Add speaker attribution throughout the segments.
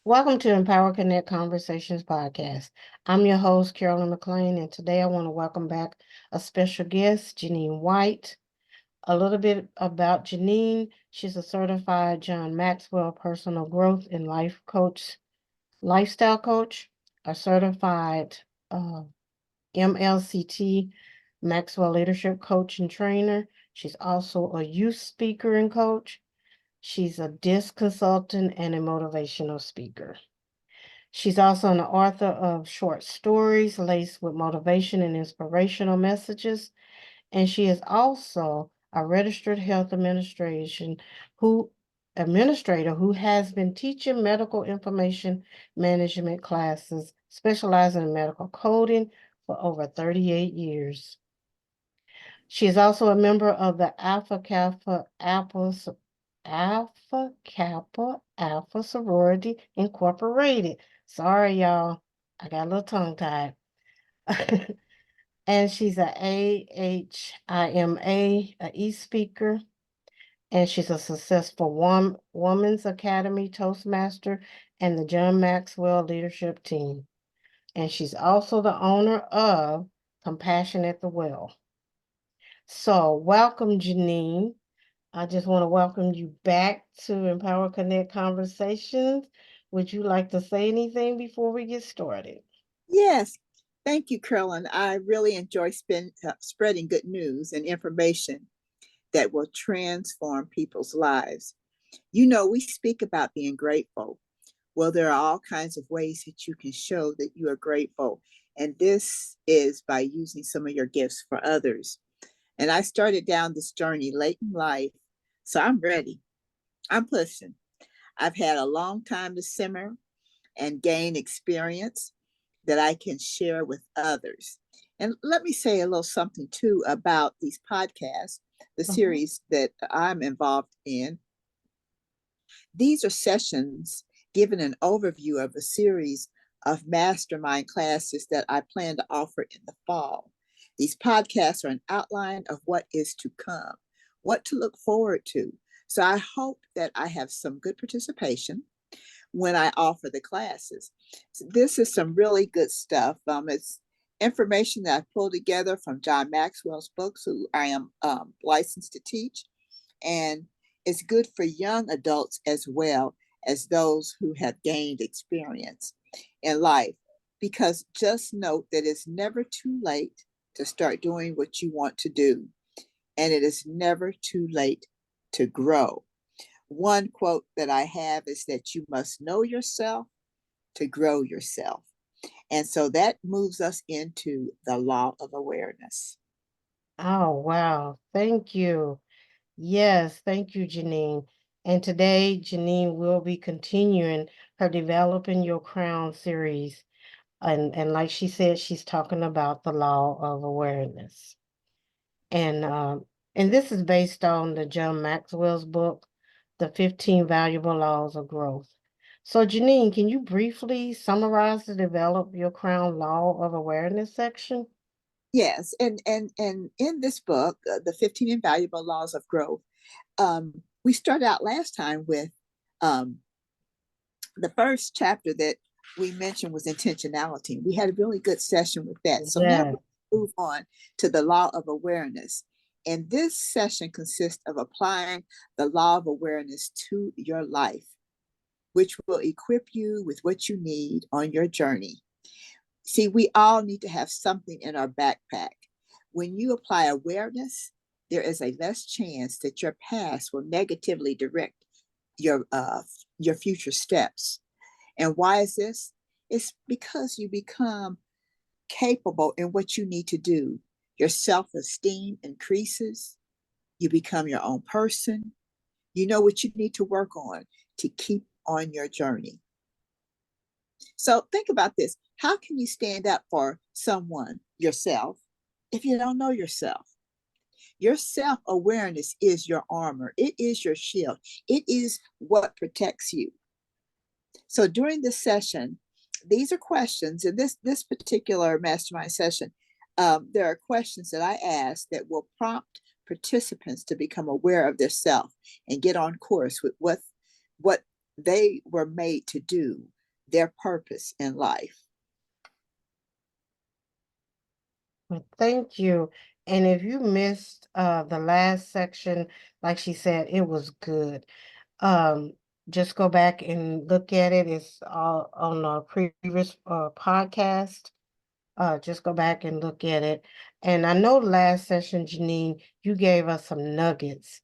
Speaker 1: Welcome to Empower Connect Conversations podcast. I'm your host, Carolyn McLean, and today I want to welcome back a special guest, Geneane White. A little bit about Geneane. She's a certified John Maxwell personal growth and lifestyle coach, a certified uh, MLCT Maxwell leadership coach and trainer. She's also a youth speaker and coach. She's a DISC consultant and a motivational speaker. She's also an author of short stories laced with motivation and inspirational messages. And she is also a registered health who administrator who has been teaching medical information management classes, specializing in medical coding for over 38 years. She is also a member of the Alpha Kappa Alpha Sorority Incorporated. Sorry, y'all. I got a little tongue-tied. And she's a AHIMA, a e-speaker, and she's a successful Women's Academy Toastmaster and the John Maxwell Leadership Team. And she's also the owner of Compassion at the Well. So welcome, Geneane. I just want to welcome you back to Empower Connect Conversations. Would you like to say anything before we get started?
Speaker 2: Yes, thank you, Carolyn. I really enjoy spreading good news and information that will transform people's lives. You know, we speak about being grateful. Well, there are all kinds of ways that you can show that you are grateful. And this is by using some of your gifts for others. And I started down this journey late in life. So I'm ready. I'm pushing. I've had a long time to simmer and gain experience that I can share with others. And let me say a little something too about these podcasts, the series that I'm involved in. These are sessions giving an overview of a series of mastermind classes that I plan to offer in the fall. These podcasts are an outline of what is to come, what to look forward to. So I hope that I have some good participation when I offer the classes. So this is some really good stuff. It's information that I pulled together from John Maxwell's books, who I am licensed to teach. And it's good for young adults as well as those who have gained experience in life. Because just note that it's never too late to start doing what you want to do. And it is never too late to grow. One quote that I have is that you must know yourself to grow yourself. And so that moves us into the law of awareness.
Speaker 1: Oh, wow. Thank you. Yes, thank you, Geneane. And today, Geneane will be continuing her Developing Your Crown series. And like she said, she's talking about the law of awareness. And this is based on the John Maxwell's book, The 15 Valuable Laws of Growth. So, Geneane, can you briefly summarize the Develop Your Crown Law of Awareness section?
Speaker 2: Yes, and in this book, the 15 Invaluable Laws of Growth, we started out last time with um, the first chapter that we mentioned was intentionality. We had a really good session with that. So now
Speaker 1: Yes.
Speaker 2: we move on to the law of awareness. And this session consists of applying the law of awareness to your life, which will equip you with what you need on your journey. See, we all need to have something in our backpack. When you apply awareness, there is a less chance that your past will negatively direct your future steps. And why is this? It's because you become capable in what you need to do. Your self-esteem increases. You become your own person. You know what you need to work on to keep on your journey. So think about this. How can you stand up for someone, yourself, if you don't know yourself? Your self awareness is your armor, it is your shield, it is what protects you. So during this session, these are questions. In this particular mastermind session, there are questions that I ask that will prompt participants to become aware of their self and get on course with what they were made to do their purpose in life.
Speaker 1: Well, thank you. And if you missed the last section, like she said, it was good. Um, just go back and look at it. It's all on a previous podcast. Just go back and look at it. And I know last session, Geneane, you gave us some nuggets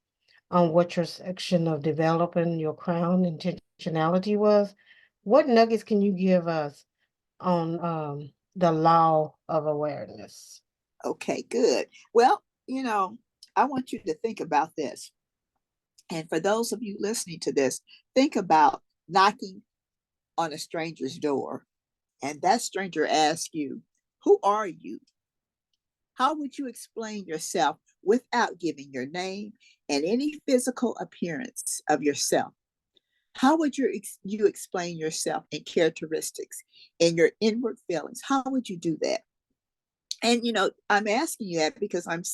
Speaker 1: on what your section of developing your crown intentionality was. What nuggets can you give us on the law of awareness?
Speaker 2: Okay, good. Well, I want you to think about this. And for those of you listening to this, think about knocking on a stranger's door, and that stranger asks you, "Who are you?" How would you explain yourself without giving your name and any physical appearance of yourself? How would you explain yourself in characteristics, in your inward feelings? How would you do that? And I'm asking you that because I'm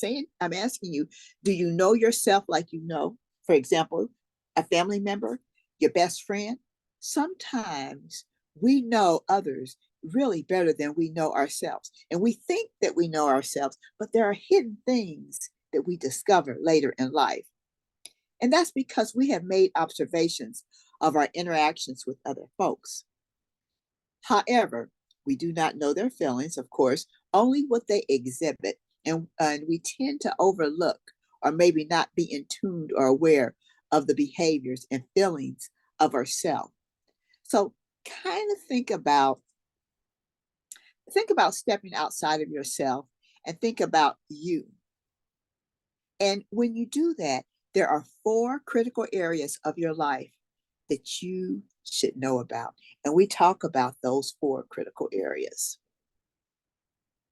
Speaker 2: asking you, do you know yourself like for example, a family member, your best friend? Sometimes we know others really better than we know ourselves. And we think that we know ourselves, but there are hidden things that we discover later in life. And that's because we have made observations of our interactions with other folks. However, we do not know their feelings, of course, only what they exhibit. And we tend to overlook or maybe not be in tune or aware of the behaviors and feelings of ourselves. So kind of think about stepping outside of yourself and think about you. And when you do that, there are 4 critical areas of your life that you should know about. And we talk about those 4 critical areas.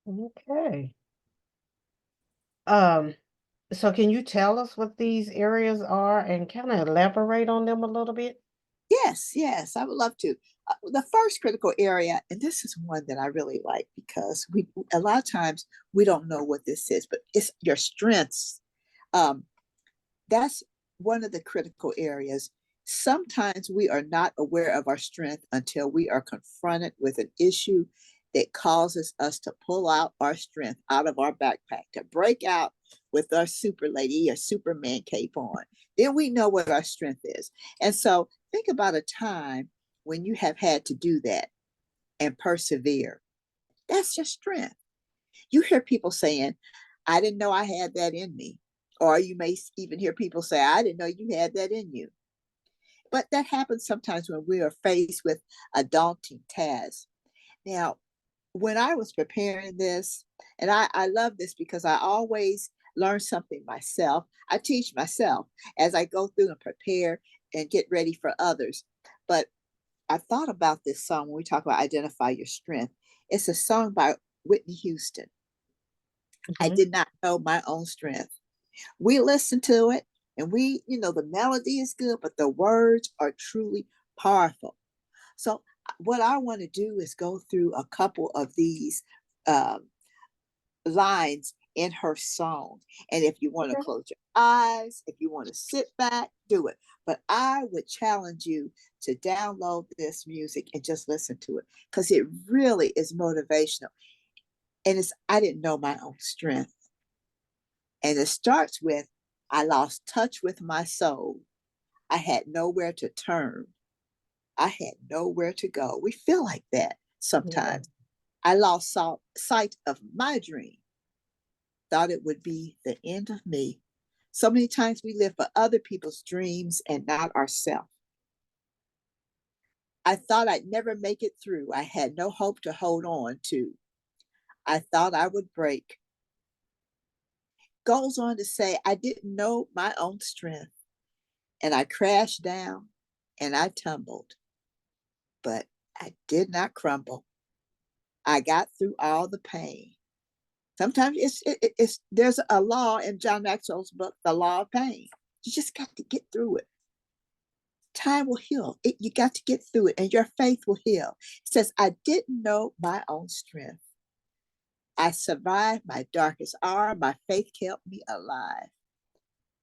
Speaker 1: Okay. Um, so can you tell us what these areas are and kind of elaborate on them a little bit?
Speaker 2: Yes, yes, I would love to. The first critical area, and this is one that I really like because we a lot of times we don't know what this is, but it's your strengths. Um, that's one of the critical areas. Sometimes we are not aware of our strength until we are confronted with an issue that causes us to pull out our strength out of our backpack, to break out with our super lady or Superman cape on. Then we know what our strength is. And so think about a time when you have had to do that and persevere. That's your strength. You hear people saying, "I didn't know I had that in me." Or you may even hear people say, "I didn't know you had that in you." But that happens sometimes when we are faced with a daunting task. Now, when I was preparing this, and I love this because I always learn something myself. I teach myself as I go through and prepare and get ready for others. But I thought about this song when we talk about identify your strength. It's a song by Whitney Houston. I
Speaker 1: Mhm.
Speaker 2: did not know my own strength. We listen to it and the melody is good, but the words are truly powerful. So, what I want to do is go through a couple of these um, lines in her song. And if you want to
Speaker 1: Okay.
Speaker 2: close your eyes, if you want to sit back, do it. But I would challenge you to download this music and just listen to it because it really is motivational. And I didn't know my own strength. And it starts with, "I lost touch with my soul. I had nowhere to turn. I had nowhere to go." We feel like that
Speaker 1: Yeah.
Speaker 2: sometimes. "I lost sight of my dream. Thought it would be the end of me." So many times we live for other people's dreams and not ourselves. "I thought I'd never make it through. I had no hope to hold on to. I thought I would break." Goes on to say, "I didn't know my own strength, and I crashed down and I tumbled, but I did not crumble. I got through all the pain." Sometimes it's there's a law in John Maxwell's book, The Law of Pain. You just got to get through it. Time will heal. You got to get through it, and your faith will heal. It says, "I didn't know my own strength. I survived my darkest hour. My faith kept me alive.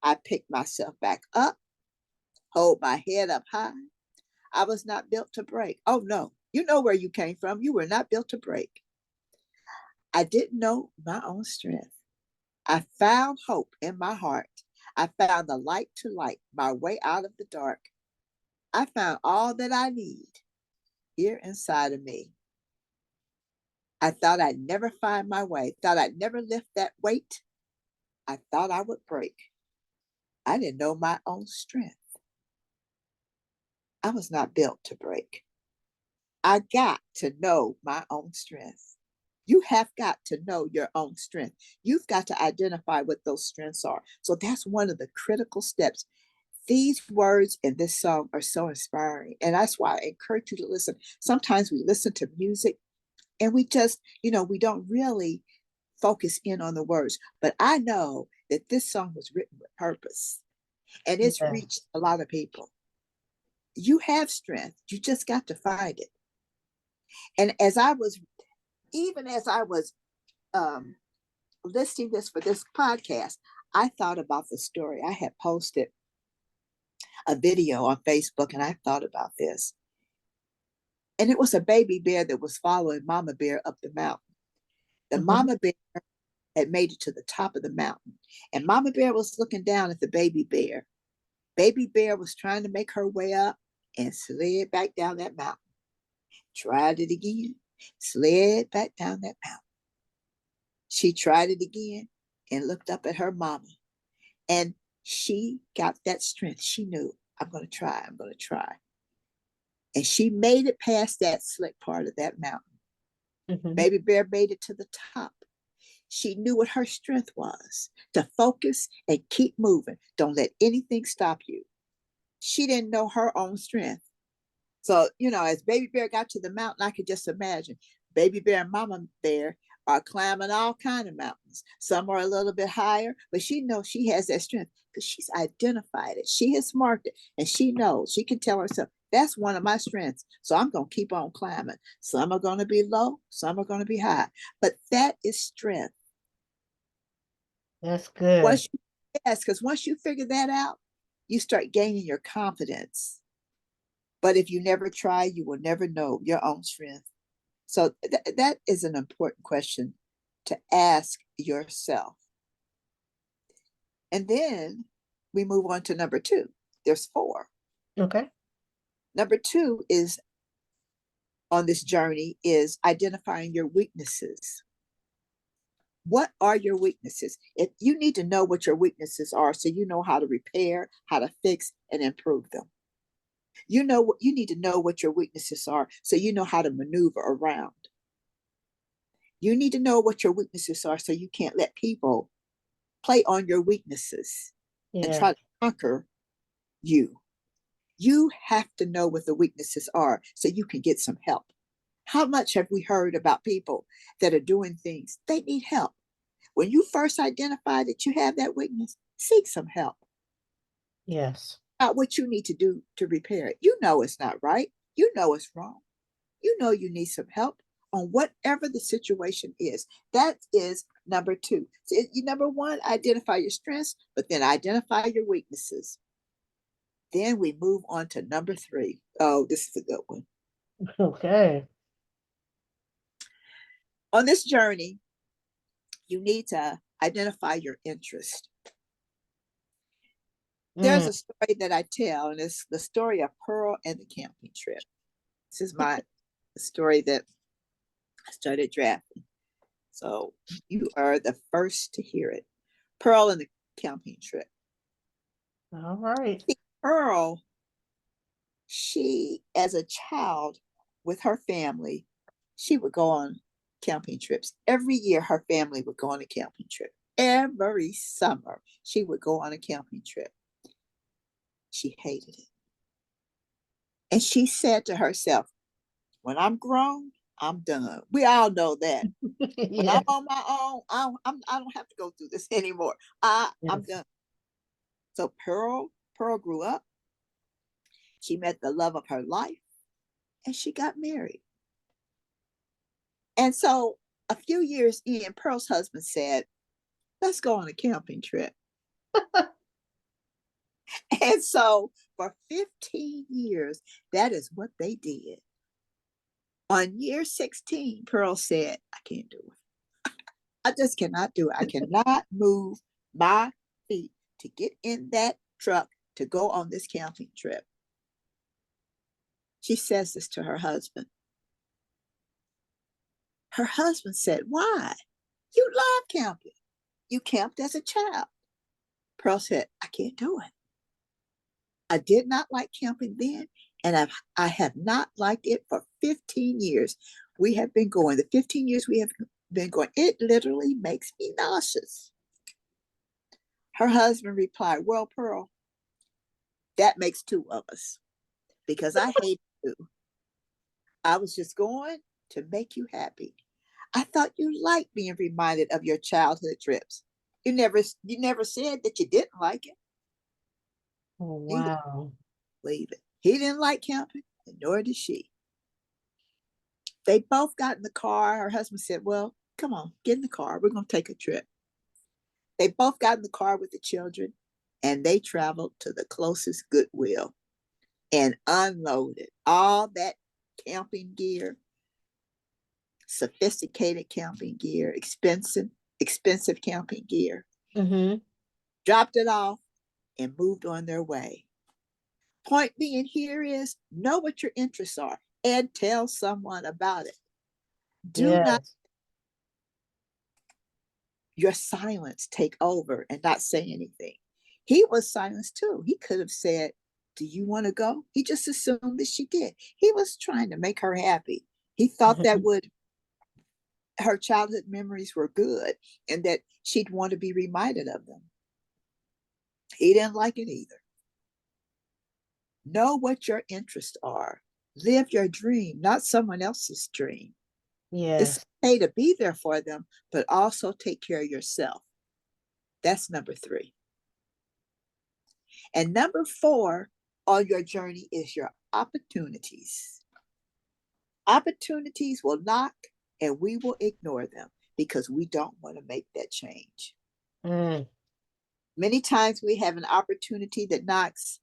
Speaker 2: I picked myself back up, hold my head up high. I was not built to break. Oh, no. You know where you came from. You were not built to break. I didn't know my own strength. I found hope in my heart. I found the light to light my way out of the dark. I found all that I need here inside of me. I thought I'd never find my way, thought I'd never lift that weight. I thought I would break. I didn't know my own strength. I was not built to break. I got to know my own strength. You have got to know your own strength. You've got to identify what those strengths are. So that's one of the critical steps. These words in this song are so inspiring. And that's why I encourage you to listen. Sometimes we listen to music and we just, we don't really focus in on the words. But I know that this song was written with purpose and it's
Speaker 1: Yeah.
Speaker 2: reached a lot of people. You have strength. You just got to find it. And even as I was listing this for this podcast, I thought about the story. I had posted a video on Facebook and I thought about this. And it was a baby bear that was following Mama Bear up the mountain. The Mama Bear had made it to the top of the mountain. And Mama Bear was looking down at the baby bear. Baby bear was trying to make her way up and slid back down that mountain. Tried it again, slid back down that mountain. She tried it again and looked up at her mama. And she got that strength. She knew, I'm going to try, I'm going to try. And she made it past that slick part of that mountain. Baby bear made it to the top. She knew what her strength was, to focus and keep moving. Don't let anything stop you. She didn't know her own strength. So, as baby bear got to the mountain, I could just imagine baby bear and mama bear are climbing all kind of mountains. Some are a little bit higher, but she knows she has that strength because she's identified it. She has marked it and she knows, she can tell herself, that's one of my strengths. So I'm going to keep on climbing. Some are going to be low, some are going to be high, but that is strength.
Speaker 1: That's good.
Speaker 2: Because once you figure that out, you start gaining your confidence. But if you never try, you will never know your own strength. So that is an important question to ask yourself. And then we move on to number 2. There's 4.
Speaker 1: Okay.
Speaker 2: Number 2 is on this journey is identifying your weaknesses. What are your weaknesses? If you need to know what your weaknesses are so you know how to repair, how to fix, and improve them. You need to know what your weaknesses are so you know how to maneuver around. You need to know what your weaknesses are so you can't let people play on your weaknesses and try to conquer you. You have to know what the weaknesses are so you can get some help. How much have we heard about people that are doing things? They need help. When you first identify that you have that weakness, seek some help.
Speaker 1: Yes.
Speaker 2: About what you need to do to repair it. You know it's not right. You know it's wrong. You know you need some help on whatever the situation is. That is number 2. So number 1, identify your strengths, but then identify your weaknesses. Then we move on to number 3. Oh, this is a good one.
Speaker 1: Okay.
Speaker 2: On this journey, you need to identify your interest. There's a story that I tell, and it's the story of Pearl and the camping trip. This is my story that I started drafting. So you are the first to hear it. Pearl and the camping trip.
Speaker 1: All right.
Speaker 2: Pearl, she, as a child with her family, she would go on camping trips. Every year, her family would go on a camping trip. Every summer, she would go on a camping trip. She hated it. And she said to herself, when I'm grown, I'm done. We all know that. When I'm on my own, I don't have to go through this anymore. I'm done. So Pearl grew up. She met the love of her life and she got married. And so a few years in, Pearl's husband said, let's go on a camping trip. And so for 15 years, that is what they did. On year 16, Pearl said, I can't do it. I just cannot do it. I cannot move my feet to get in that truck to go on this camping trip. She says this to her husband. Her husband said, why? You love camping. You camped as a child. Pearl said, I can't do it. I did not like camping then, and I have not liked it for 15 years. We have been going, the 15 years we have been going, it literally makes me nauseous. Her husband replied, well, Pearl, that makes two of us because I hate you. I was just going to make you happy. I thought you liked being reminded of your childhood trips. You never said that you didn't like it.
Speaker 1: Oh,
Speaker 2: You didn't
Speaker 1: wow.
Speaker 2: believe it. He didn't like camping, and nor did she. They both got in the car. Her husband said, well, come on, get in the car. We're going to take a trip. They both got in the car with the children and they traveled to the closest Goodwill and unloaded all that camping gear, sophisticated camping gear, expensive camping gear,
Speaker 1: Mm-hmm.
Speaker 2: dropped it off and moved on their way. Point being here is know what your interests are and tell someone about it. Do not
Speaker 1: Yes.
Speaker 2: your silence take over and not say anything. He was silenced too. He could have said, do you want to go? He just assumed that she did. He was trying to make her happy. He thought that would her childhood memories were good and that she'd want to be reminded of them. He didn't like it either. Know what your interests are. Live your dream, not someone else's dream. It's
Speaker 1: Yes.
Speaker 2: okay to be there for them, but also take care of yourself. That's number 3. And number 4 on your journey is your opportunities. Opportunities will knock and we will ignore them because we don't want to make that change.
Speaker 1: Mm.
Speaker 2: Many times we have an opportunity that knocks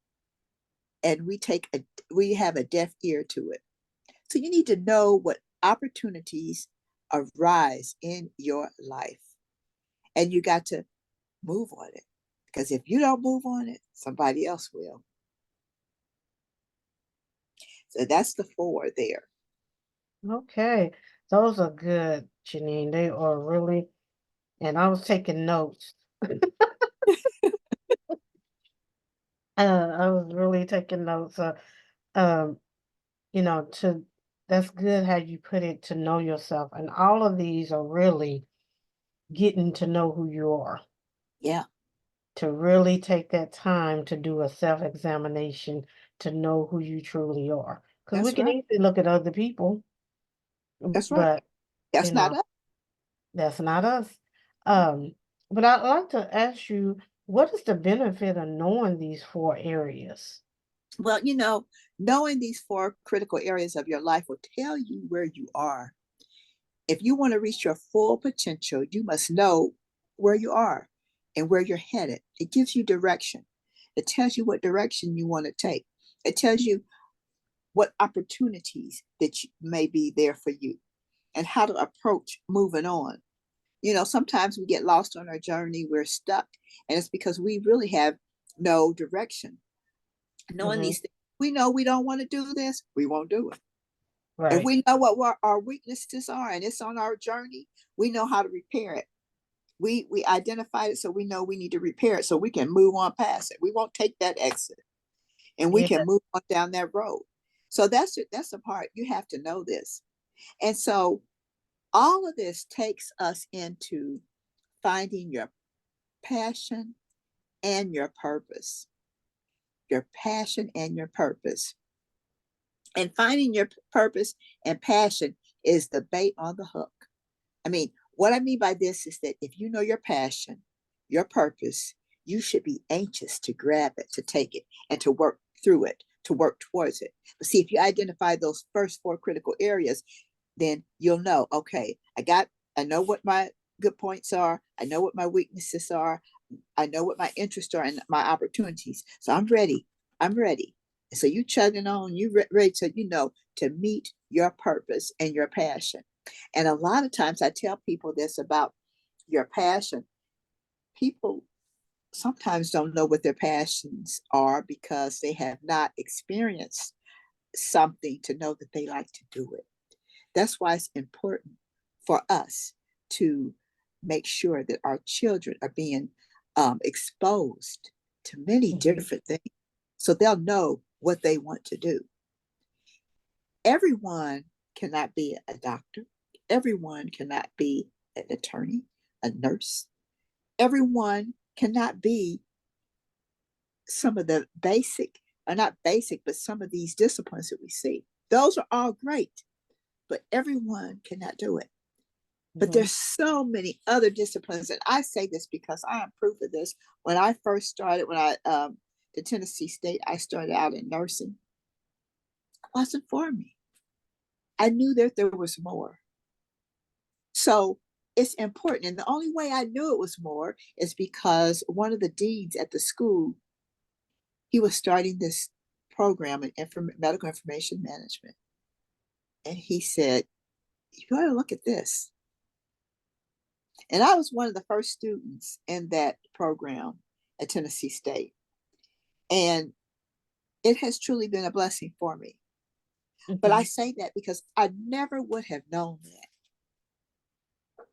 Speaker 2: and we have a deaf ear to it. So you need to know what opportunities arise in your life. And you got to move on it. Because if you don't move on it, somebody else will. So that's the 4 there.
Speaker 1: Okay. Those are good, Janine. They are really, and I was taking notes. I was really taking notes. Um, you know, to that's good how you put it to know yourself. And all of these are really getting to know who you are,
Speaker 2: Yeah,
Speaker 1: to really take that time to do a self-examination to know who you truly are. Because we
Speaker 2: that's
Speaker 1: can
Speaker 2: right.
Speaker 1: easily look at other people,
Speaker 2: That's right.
Speaker 1: but you
Speaker 2: That's not
Speaker 1: know,
Speaker 2: us.
Speaker 1: that's not us. Um, but I'd like to ask you, what is the benefit of knowing these 4 areas?
Speaker 2: Well, knowing these 4 critical areas of your life will tell you where you are. If you want to reach your full potential, you must know where you are and where you're headed. It gives you direction. It tells you what direction you want to take. It tells you what opportunities that may be there for you and how to approach moving on. Sometimes we get lost on our journey, we're stuck, and it's because we really have no direction. Knowing
Speaker 1: Hmm.
Speaker 2: these things, we know we don't want to do this, we won't do it. If
Speaker 1: Right.
Speaker 2: we know what our weaknesses are and it's on our journey, we know how to repair it. We identify it, so we know we need to repair it so we can move on past it. We won't take that exit and we
Speaker 1: Yeah.
Speaker 2: can move on down that road. So that's the part. You have to know this. And so all of this takes us into finding your passion and your purpose. Your passion and your purpose. And finding your purpose and passion is the bait on the hook. I mean, what I mean by this is that if you know your passion, your purpose, you should be anxious to grab it, to take it, and to work through it, to work towards it. But see, if you identify those first 4 critical areas, then you'll know, okay, I know what my good points are. I know what my weaknesses are. I know what my interests are and my opportunities. So I'm ready. I'm ready. So you chugging on, ready to, to meet your purpose and your passion. And a lot of times I tell people this about your passion. People sometimes don't know what their passions are because they have not experienced something to know that they like to do it. That's why it's important for us to make sure that our children are being exposed to many
Speaker 1: Mhm.
Speaker 2: different things so they'll know what they want to do. Everyone cannot be a doctor, everyone cannot be an attorney, a nurse, everyone cannot be some of the basic, or not basic, but some of these disciplines that we see. Those are all great, but everyone cannot do it. But
Speaker 1: Mhm.
Speaker 2: there's so many other disciplines, and I say this because I am proof of this. When I first started, when I to Tennessee State, I started out in nursing. It wasn't for me. I knew that there was more. So it's important, and the only way I knew it was more is because one of the deans at the school, he was starting this program in medical information management, and he said, "You got to look at this." And I was one of the first students in that program at Tennessee State. And it has truly been a blessing for me. But I
Speaker 1: Mhm.
Speaker 2: say that because I never would have known that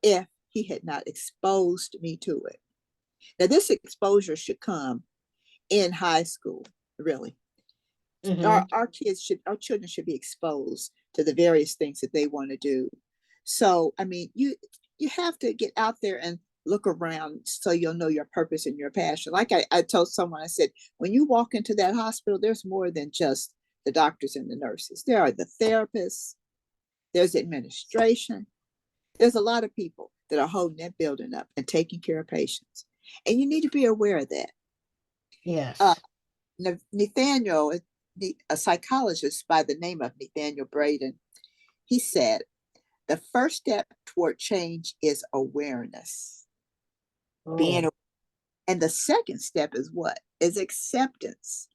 Speaker 2: if he had not exposed me to it. Now, this exposure should come in high school, really.
Speaker 1: Mhm.
Speaker 2: Our children should be exposed to the various things that they want to do. So, I mean, you have to get out there and look around so you'll know your purpose and your passion. Like I told someone, I said, when you walk into that hospital, there's more than just the doctors and the nurses. There are the therapists, there's administration, there's a lot of people that are holding that building up and taking care of patients. And you need to be aware of that. Uh,
Speaker 1: Yes.
Speaker 2: Nathaniel, a psychologist by the name of Nathaniel Braden, he said, the first step toward change is awareness. Being,
Speaker 1: Oh.
Speaker 2: and the second step is what? Is acceptance.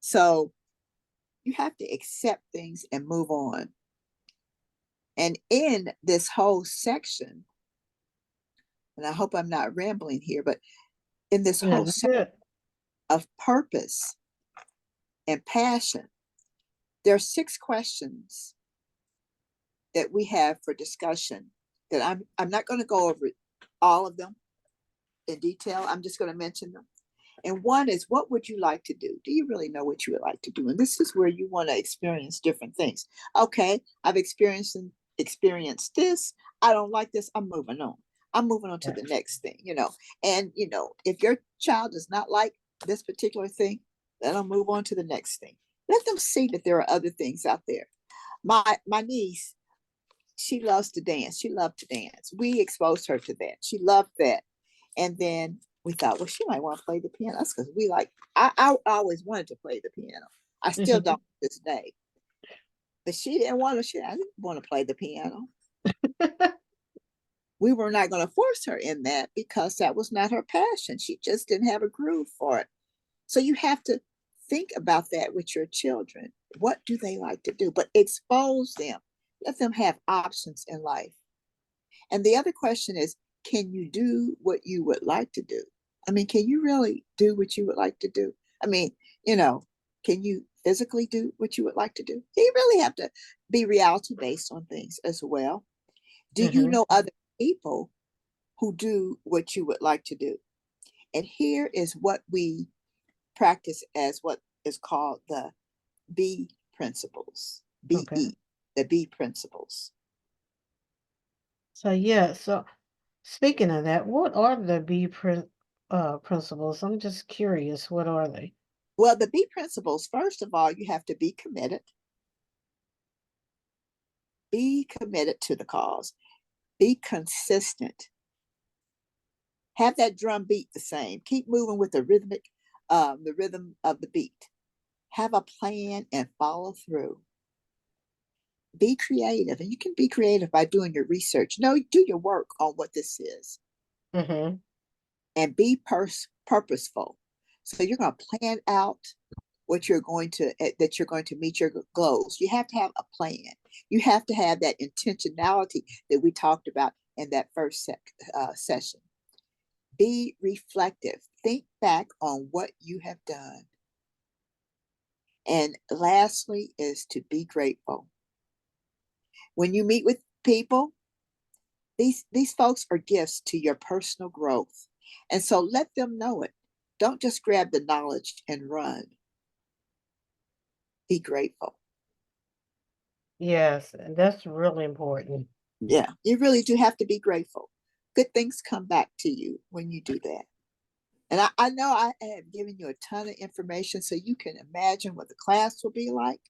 Speaker 2: So you have to accept things and move on. And in this whole section, and I hope I'm not rambling here, but in this
Speaker 1: No,
Speaker 2: whole
Speaker 1: you're
Speaker 2: section
Speaker 1: good.
Speaker 2: of purpose and passion, there are 6 questions that we have for discussion that I'm not going to go over all of them in detail. I'm just going to mention them. And one is, what would you like to do? Do you really know what you would like to do? And this is where you want to experience different things. Okay, I've experienced this. I don't like this. I'm moving on. I'm moving on to
Speaker 1: Yeah.
Speaker 2: the next thing. And if your child does not like this particular thing, let them move on to the next thing. Let them see that there are other things out there. My niece, she loves to dance. She loved to dance. We exposed her to that. She loved that. And then we thought, well, she might want to play the piano. That's because we like, I always wanted to play the piano. I still
Speaker 1: Mhm.
Speaker 2: don't to this day. But she didn't want to, I didn't want to play the piano. We were not going to force her in that because that was not her passion. She just didn't have a groove for it. So you have to think about that with your children. What do they like to do? But expose them. Let them have options in life. And the other question is, can you do what you would like to do? I mean, can you really do what you would like to do? I mean, you know, can you physically do what you would like to do? You really have to be reality based on things as well. Do you
Speaker 1: Mhm.
Speaker 2: know other people who do what you would like to do? And here is what we practice as what is called the B principles,
Speaker 1: Okay.
Speaker 2: BE, the B principles.
Speaker 1: So yeah, so speaking of that, what are the principles? I'm just curious. What are they?
Speaker 2: Well, the B principles, first of all, you have to be committed. Be committed to the cause. Be consistent. Have that drum beat the same. Keep moving with the rhythm of the beat. Have a plan and follow through. Be creative, and you can be creative by doing your research. No, do your work on what this is.
Speaker 1: Mhm.
Speaker 2: and be purposeful. So you're going to plan out what you're going to that you're going to meet your goals. You have to have a plan. You have to have that intentionality that we talked about in that first session. Be reflective. Think back on what you have done. And lastly is to be grateful. When you meet with people, these folks are gifts to your personal growth. And so let them know it. Don't just grab the knowledge and run. Be grateful.
Speaker 1: Yes, and that's really important.
Speaker 2: Yeah, you really do have to be grateful. Good things come back to you when you do that. And I know I have given you a ton of information so you can imagine what the class will be like.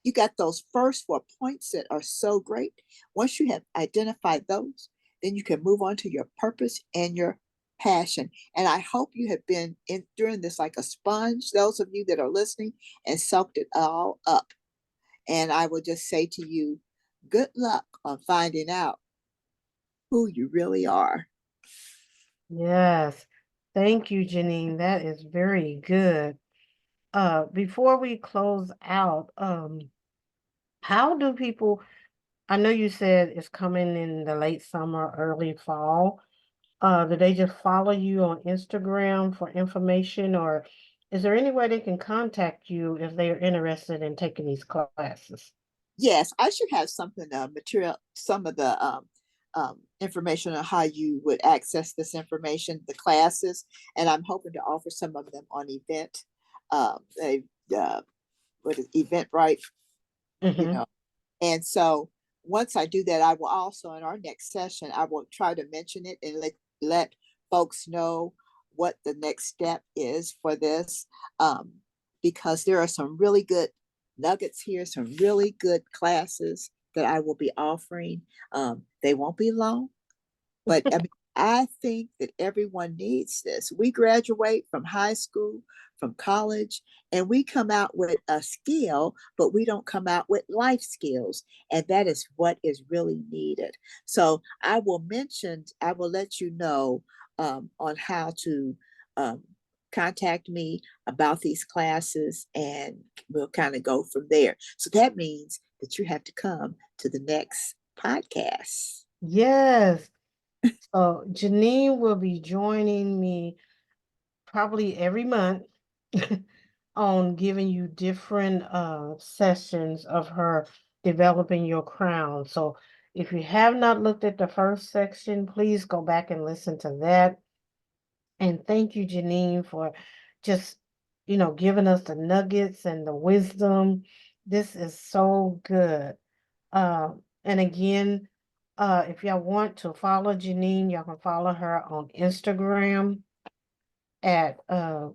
Speaker 2: You got those first 4 points that are so great. Once you have identified those, then you can move on to your purpose and your passion. And I hope you have been in during this like a sponge, those of you that are listening, and soaked it all up. And I will just say to you, good luck on finding out who you really are.
Speaker 1: Yes. Thank you, Geneane. That is very good. Before we close out, how do people, I know you said it's coming in the late summer, early fall. Do they just follow you on Instagram for information, or is there any way they can contact you if they are interested in taking these classes?
Speaker 2: Yes, I should have something material, some of the information on how you would access this information, the classes, and I'm hoping to offer some of them on event, a what is Eventbrite, you
Speaker 1: Mm-hmm.
Speaker 2: know. And so once I do that, I will also in our next session, I will try to mention it and let folks know what the next step is for this, um, because there are some really good nuggets here, some really good classes that I will be offering. They won't be long, but I mean, I think that everyone needs this. We graduate from high school, from college, and we come out with a skill, but we don't come out with life skills. And that is what is really needed. So I will let you know on how to um, contact me about these classes, and we'll kind of go from there. So that means that you have to come to the next podcast.
Speaker 1: Yes. So Geneane will be joining me probably every month on giving you different sessions of her developing your crown. So if you have not looked at the first section, please go back and listen to that. And thank you, Geneane, for just, giving us the nuggets and the wisdom. This is so good. And again, if y'all want to follow Geneane, y'all can follow her on Instagram at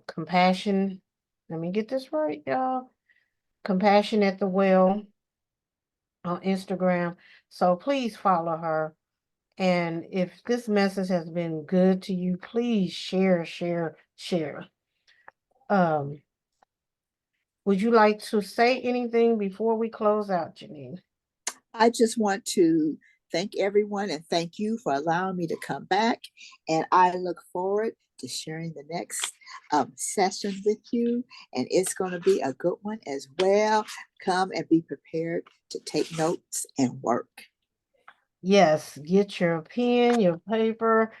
Speaker 1: Compassion. Let me get this right, y'all. Compassion at the Well on Instagram. So please follow her. And if this message has been good to you, please share, share, share. Um, would you like to say anything before we close out, Geneane?
Speaker 2: I just want to thank everyone and thank you for allowing me to come back. And I look forward to sharing the next session with you. And it's going to be a good one as well. Come and be prepared to take notes and work.
Speaker 1: Yes, get your pen, your paper.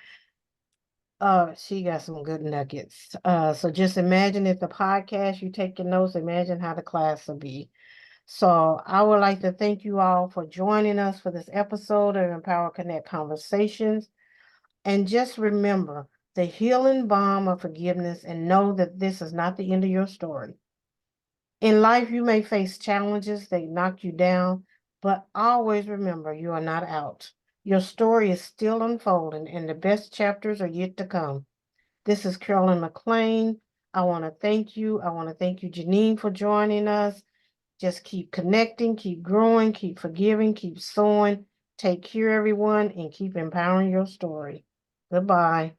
Speaker 1: She got some good nuggets. So just imagine if the podcast, you take your notes, imagine how the class will be. So I would like to thank you all for joining us for this episode of Empower Connect Conversations. And just remember the healing balm of forgiveness, and know that this is not the end of your story. In life, you may face challenges that knock you down, but always remember you are not out. Your story is still unfolding, and the best chapters are yet to come. This is Carolyn McLean. I want to thank you. I want to thank you, Geneane, for joining us. Just keep connecting, keep growing, keep forgiving, keep sowing. Take care, everyone, and keep empowering your story. Goodbye.